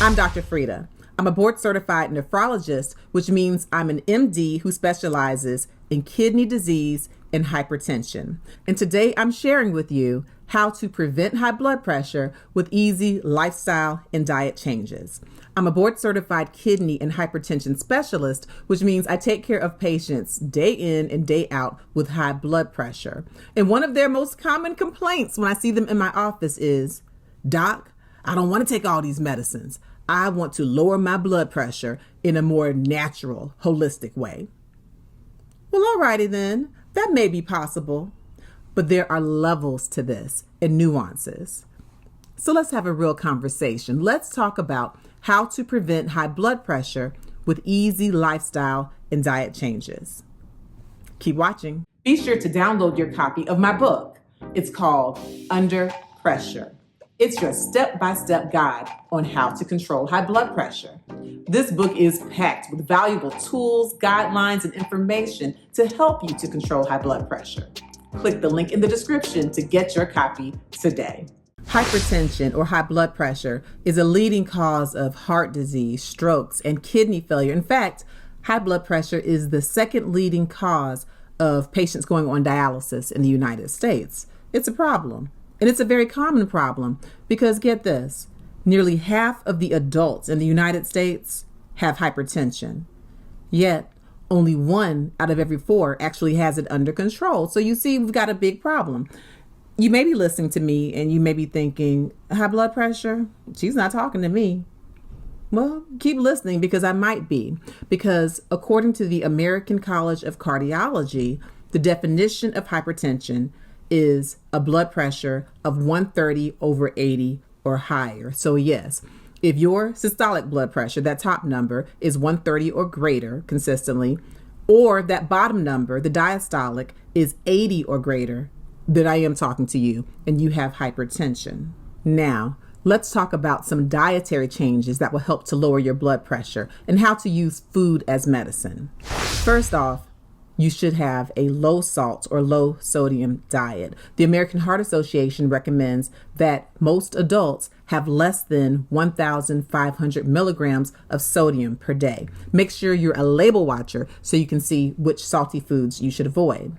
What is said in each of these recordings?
I'm Dr. Frita. I'm a board-certified nephrologist, which means I'm an MD who specializes in kidney disease and hypertension. And today I'm sharing with you how to prevent high blood pressure with easy lifestyle and diet changes. I'm a board-certified kidney and hypertension specialist, which means I take care of patients day in and day out with high blood pressure. And one of their most common complaints when I see them in my office is, "Doc, I don't want to take all these medicines. I want to lower my blood pressure in a more natural, holistic way." Well, alrighty then, that may be possible, but there are levels to this and nuances. So let's have a real conversation. Let's talk about how to prevent high blood pressure with easy lifestyle and diet changes. Keep watching. Be sure to download your copy of my book. It's called Under Pressure. It's your step-by-step guide on how to control high blood pressure. This book is packed with valuable tools, guidelines, and information to help you to control high blood pressure. Click the link in the description to get your copy today. Hypertension or high blood pressure is a leading cause of heart disease, strokes, and kidney failure. In fact, high blood pressure is the second leading cause of patients going on dialysis in the United States. It's a problem. And it's a very common problem because get this, nearly half of the adults in the United States have hypertension, yet only 1 out of every 4 actually has it under control. So you see, we've got a big problem. You may be listening to me and you may be thinking, high blood pressure? She's not talking to me. Well, keep listening because I might be. Because according to the American College of Cardiology, the definition of hypertension is a blood pressure of 130/80 or higher. So yes, if your systolic blood pressure, that top number, is 130 or greater consistently, or that bottom number, the diastolic, is 80 or greater, then I am talking to you and you have hypertension. Now, let's talk about some dietary changes that will help to lower your blood pressure and how to use food as medicine. First off, you should have a low salt or low sodium diet. The American Heart Association recommends that most adults have less than 1,500 milligrams of sodium per day. Make sure you're a label watcher so you can see which salty foods you should avoid.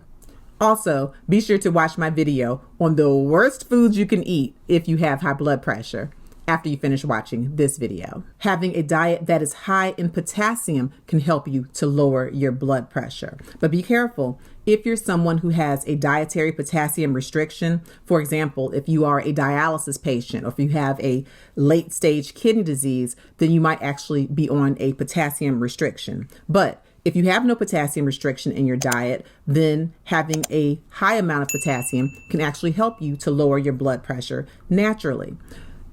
Also, be sure to watch my video on the worst foods you can eat if you have high blood pressure after you finish watching this video. Having a diet that is high in potassium can help you to lower your blood pressure. But be careful. If you're someone who has a dietary potassium restriction, for example, if you are a dialysis patient or if you have a late stage kidney disease, then you might actually be on a potassium restriction. But if you have no potassium restriction in your diet, then having a high amount of potassium can actually help you to lower your blood pressure naturally.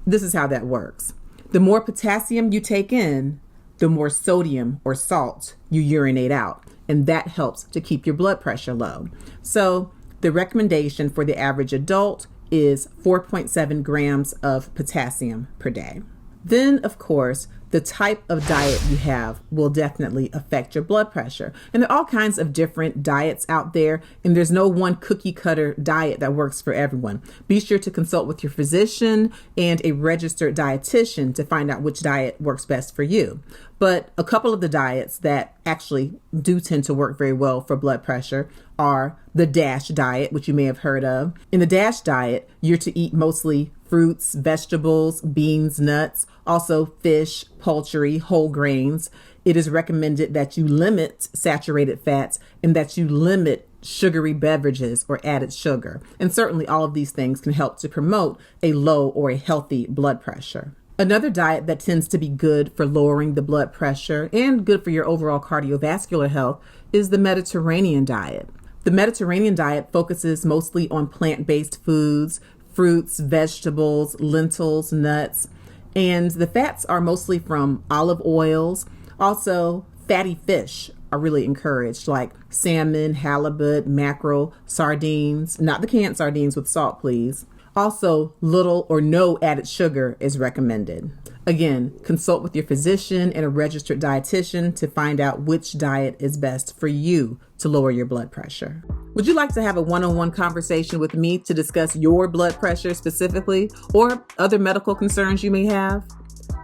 This is how that works. The more potassium you take in, the more sodium or salt you urinate out, and that helps to keep your blood pressure low. So the recommendation for the average adult is 4.7 grams of potassium per day. Then, of course, the type of diet you have will definitely affect your blood pressure. And there are all kinds of different diets out there, and there's no one cookie cutter diet that works for everyone. Be sure to consult with your physician and a registered dietitian to find out which diet works best for you. But a couple of the diets that actually do tend to work very well for blood pressure are the DASH diet, which you may have heard of. In the DASH diet, you're to eat mostly fruits, vegetables, beans, nuts, also fish, poultry, whole grains. It is recommended that you limit saturated fats and that you limit sugary beverages or added sugar. And certainly all of these things can help to promote a low or a healthy blood pressure. Another diet that tends to be good for lowering the blood pressure and good for your overall cardiovascular health is the Mediterranean diet. The Mediterranean diet focuses mostly on plant-based foods, fruits, vegetables, lentils, nuts, and the fats are mostly from olive oils. Also, fatty fish are really encouraged, like salmon, halibut, mackerel, sardines, not the canned sardines with salt, please. Also, little or no added sugar is recommended. Again, consult with your physician and a registered dietitian to find out which diet is best for you to lower your blood pressure. Would you like to have a one-on-one conversation with me to discuss your blood pressure specifically or other medical concerns you may have?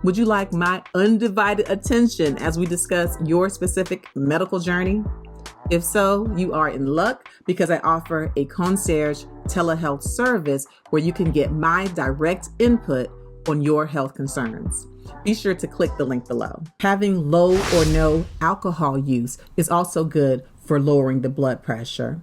Would you like my undivided attention as we discuss your specific medical journey? If so, you are in luck because I offer a concierge telehealth service where you can get my direct input on your health concerns. Be sure to click the link below. Having low or no alcohol use is also good for lowering the blood pressure.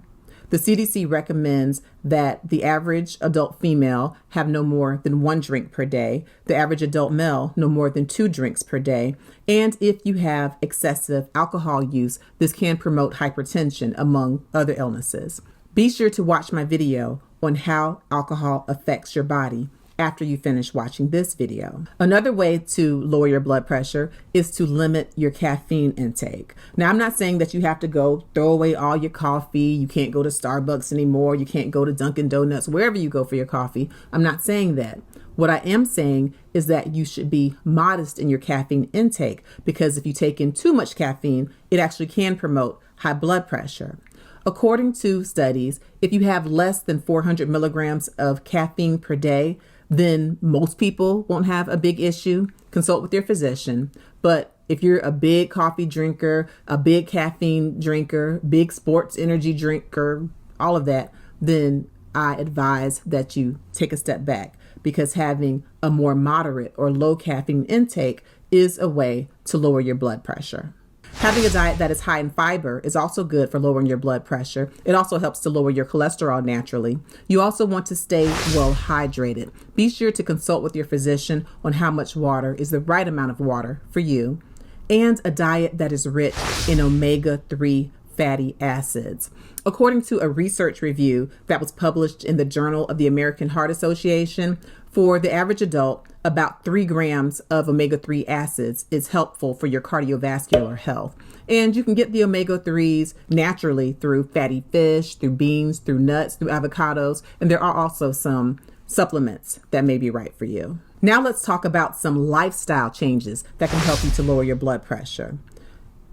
The CDC recommends that the average adult female have no more than 1 drink per day, the average adult male no more than 2 drinks per day, and if you have excessive alcohol use, this can promote hypertension among other illnesses. Be sure to watch my video on how alcohol affects your body after you finish watching this video. Another way to lower your blood pressure is to limit your caffeine intake. Now, I'm not saying that you have to go throw away all your coffee. You can't go to Starbucks anymore. You can't go to Dunkin' Donuts, wherever you go for your coffee. I'm not saying that. What I am saying is that you should be modest in your caffeine intake, because if you take in too much caffeine, it actually can promote high blood pressure. According to studies, if you have less than 400 milligrams of caffeine per day, then most people won't have a big issue. Consult with your physician. But if you're a big coffee drinker, a big caffeine drinker, big sports energy drinker, all of that, then I advise that you take a step back, because having a more moderate or low caffeine intake is a way to lower your blood pressure. Having a diet that is high in fiber is also good for lowering your blood pressure. It also helps to lower your cholesterol naturally. You also want to stay well hydrated. Be sure to consult with your physician on how much water is the right amount of water for you, and a diet that is rich in omega-3 fatty acids. According to a research review that was published in the Journal of the American Heart Association, for the average adult, about 3 grams of omega-3 acids is helpful for your cardiovascular health. And you can get the omega-3s naturally through fatty fish, through beans, through nuts, through avocados, and there are also some supplements that may be right for you. Now let's talk about some lifestyle changes that can help you to lower your blood pressure.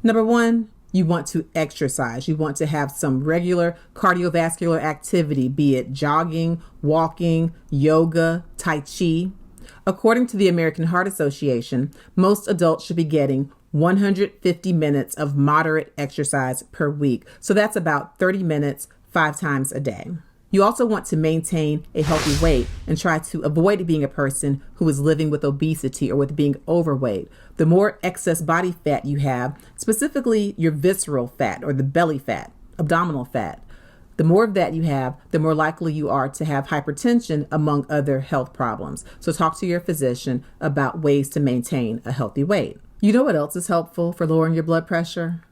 Number 1, you want to exercise. You want to have some regular cardiovascular activity, be it jogging, walking, yoga, tai chi. According to the American Heart Association, most adults should be getting 150 minutes of moderate exercise per week. So that's about 30 minutes 5 times a day. You also want to maintain a healthy weight and try to avoid being a person who is living with obesity or with being overweight. The more excess body fat you have, specifically your visceral fat or the belly fat, abdominal fat, the more of that you have, the more likely you are to have hypertension, among other health problems. So talk to your physician about ways to maintain a healthy weight. You know what else is helpful for lowering your blood pressure?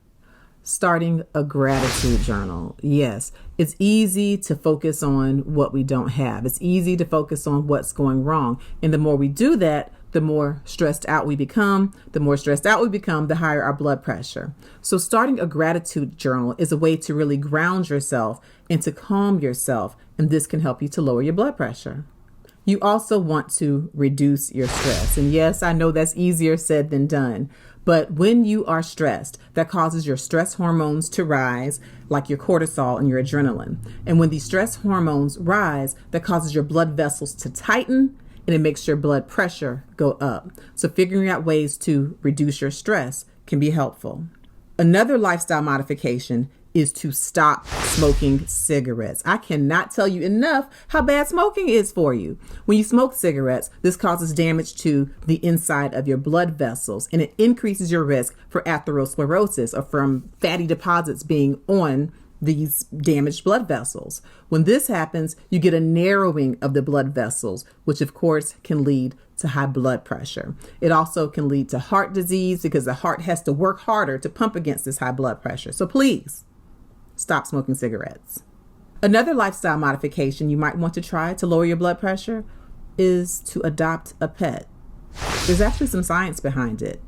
Starting a gratitude journal. Yes, it's easy to focus on what we don't have. It's easy to focus on what's going wrong. And the more we do that, the more stressed out we become. The more stressed out we become, the higher our blood pressure. So starting a gratitude journal is a way to really ground yourself and to calm yourself. And this can help you to lower your blood pressure. You also want to reduce your stress. And yes, I know that's easier said than done. But when you are stressed, that causes your stress hormones to rise, like your cortisol and your adrenaline. And when these stress hormones rise, that causes your blood vessels to tighten, and it makes your blood pressure go up. So figuring out ways to reduce your stress can be helpful. Another lifestyle modification is to stop smoking cigarettes. I cannot tell you enough how bad smoking is for you. When you smoke cigarettes, this causes damage to the inside of your blood vessels, and it increases your risk for atherosclerosis, or from fatty deposits being on these damaged blood vessels. When this happens, you get a narrowing of the blood vessels, which of course can lead to high blood pressure. It also can lead to heart disease because the heart has to work harder to pump against this high blood pressure. So please, stop smoking cigarettes. Another lifestyle modification you might want to try to lower your blood pressure is to adopt a pet. There's actually some science behind it.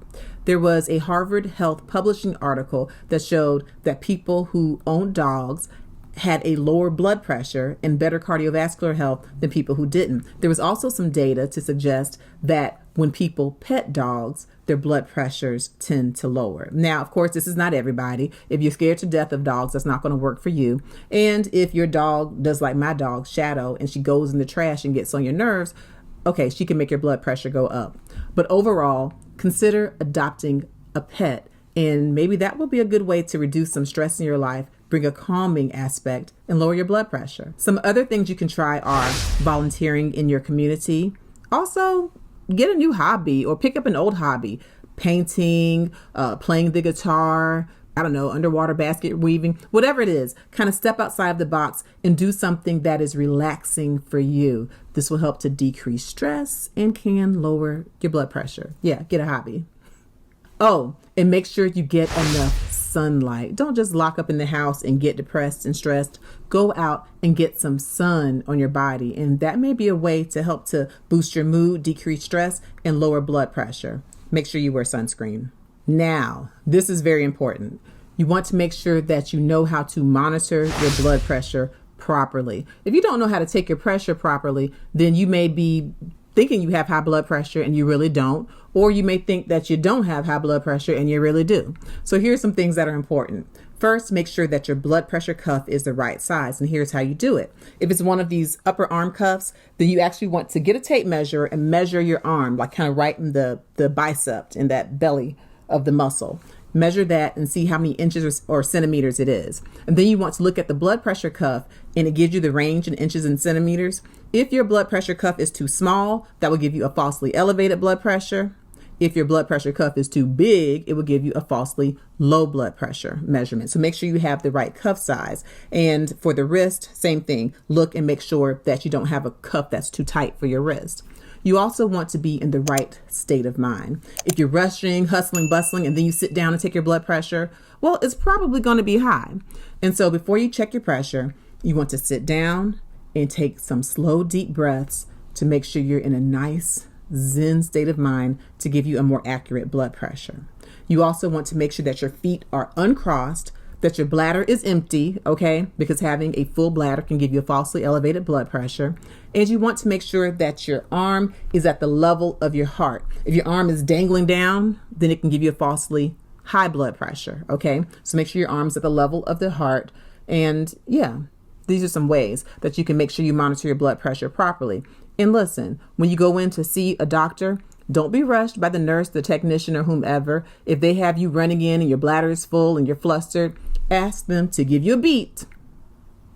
There was a Harvard Health publishing article that showed that people who owned dogs had a lower blood pressure and better cardiovascular health than people who didn't. There was also some data to suggest that when people pet dogs, their blood pressures tend to lower. Now, of course, this is not everybody. If you're scared to death of dogs, that's not going to work for you. And if your dog does like my dog, Shadow, and she goes in the trash and gets on your nerves, okay, she can make your blood pressure go up. But overall, consider adopting a pet, and maybe that will be a good way to reduce some stress in your life, bring a calming aspect, and lower your blood pressure. Some other things you can try are volunteering in your community. Also, get a new hobby or pick up an old hobby. Painting, playing the guitar, I don't know, underwater basket weaving, whatever it is. Kind of step outside of the box and do something that is relaxing for you. This will help to decrease stress and can lower your blood pressure. Yeah, get a hobby. Oh, and make sure you get enough sunlight. Don't just lock up in the house and get depressed and stressed. Go out and get some sun on your body. And that may be a way to help to boost your mood, decrease stress, and lower blood pressure. Make sure you wear sunscreen. Now, this is very important. You want to make sure that you know how to monitor your blood pressure properly. If you don't know how to take your pressure properly, then you may be thinking you have high blood pressure and you really don't, or you may think that you don't have high blood pressure and you really do. So here's some things that are important. First, make sure that your blood pressure cuff is the right size, and here's how you do it. If it's one of these upper arm cuffs, then you actually want to get a tape measure and measure your arm, like kind of right in the bicep, in that belly of the muscle. Measure that and see how many inches or centimeters it is. And then you want to look at the blood pressure cuff, and it gives you the range in inches and centimeters. If your blood pressure cuff is too small, that will give you a falsely elevated blood pressure. If your blood pressure cuff is too big, it will give you a falsely low blood pressure measurement. So make sure you have the right cuff size. And for the wrist, same thing. Look and make sure that you don't have a cuff that's too tight for your wrist. You also want to be in the right state of mind. If you're rushing, hustling, bustling, and then you sit down and take your blood pressure, well, it's probably going to be high. And so before you check your pressure, you want to sit down and take some slow, deep breaths to make sure you're in a nice Zen state of mind to give you a more accurate blood pressure. You also want to make sure that your feet are uncrossed, that your bladder is empty, okay? Because having a full bladder can give you a falsely elevated blood pressure. And you want to make sure that your arm is at the level of your heart. If your arm is dangling down, then it can give you a falsely high blood pressure, okay? So make sure your arm's at the level of the heart. And yeah, these are some ways that you can make sure you monitor your blood pressure properly. And listen, when you go in to see a doctor, don't be rushed by the nurse, the technician, or whomever. If they have you running in and your bladder is full and you're flustered, ask them to give you a beat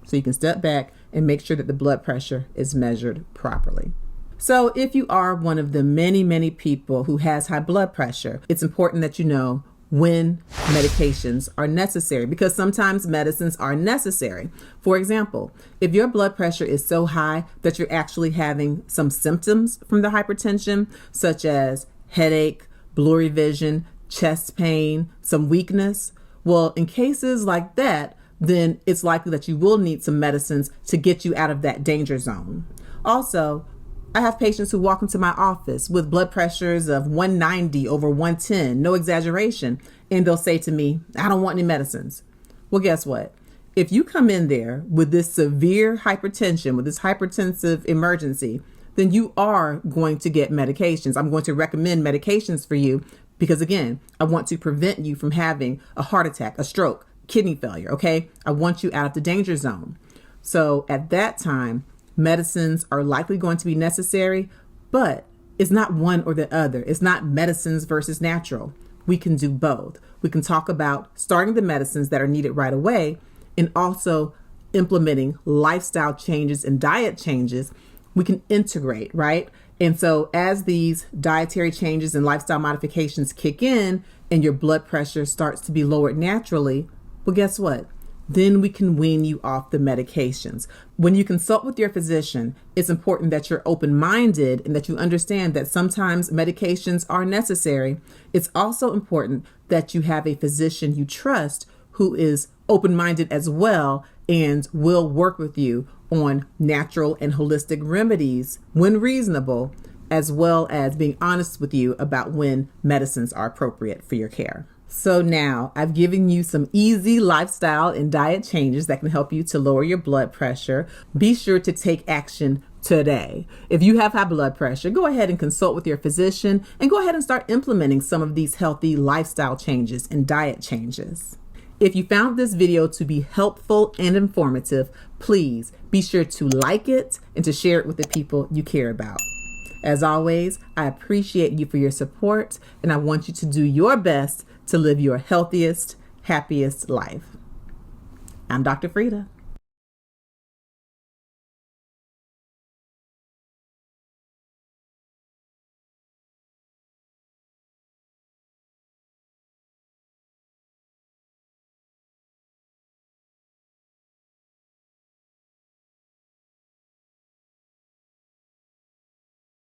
so you can step back and make sure that the blood pressure is measured properly. So if you are one of the many, many people who has high blood pressure, it's important that you know when medications are necessary, because sometimes medicines are necessary. For example, if your blood pressure is so high that you're actually having some symptoms from the hypertension, such as headache, blurry vision, chest pain, some weakness, well, in cases like that, then it's likely that you will need some medicines to get you out of that danger zone. Also, I have patients who walk into my office with blood pressures of 190 over 110, no exaggeration, and they'll say to me, I don't want any medicines. Well, guess what? If you come in there with this severe hypertension, with this hypertensive emergency, then you are going to get medications. I'm going to recommend medications for you because, again, I want to prevent you from having a heart attack, a stroke, kidney failure, okay? I want you out of the danger zone. So at that time, medicines are likely going to be necessary, but it's not one or the other. It's not medicines versus natural. We can do both. We can talk about starting the medicines that are needed right away and also implementing lifestyle changes and diet changes. We can integrate, right? And so as these dietary changes and lifestyle modifications kick in and your blood pressure starts to be lowered naturally, well, guess what? Then we can wean you off the medications. When you consult with your physician, it's important that you're open-minded and that you understand that sometimes medications are necessary. It's also important that you have a physician you trust who is open-minded as well and will work with you on natural and holistic remedies when reasonable, as well as being honest with you about when medicines are appropriate for your care. So now I've given you some easy lifestyle and diet changes that can help you to lower your blood pressure. Be sure to take action today. If you have high blood pressure, go ahead and consult with your physician and go ahead and start implementing some of these healthy lifestyle changes and diet changes. If you found this video to be helpful and informative, please be sure to like it and to share it with the people you care about. As always, I appreciate you for your support, and I want you to do your best to live your healthiest, happiest life. I'm Dr. Frita.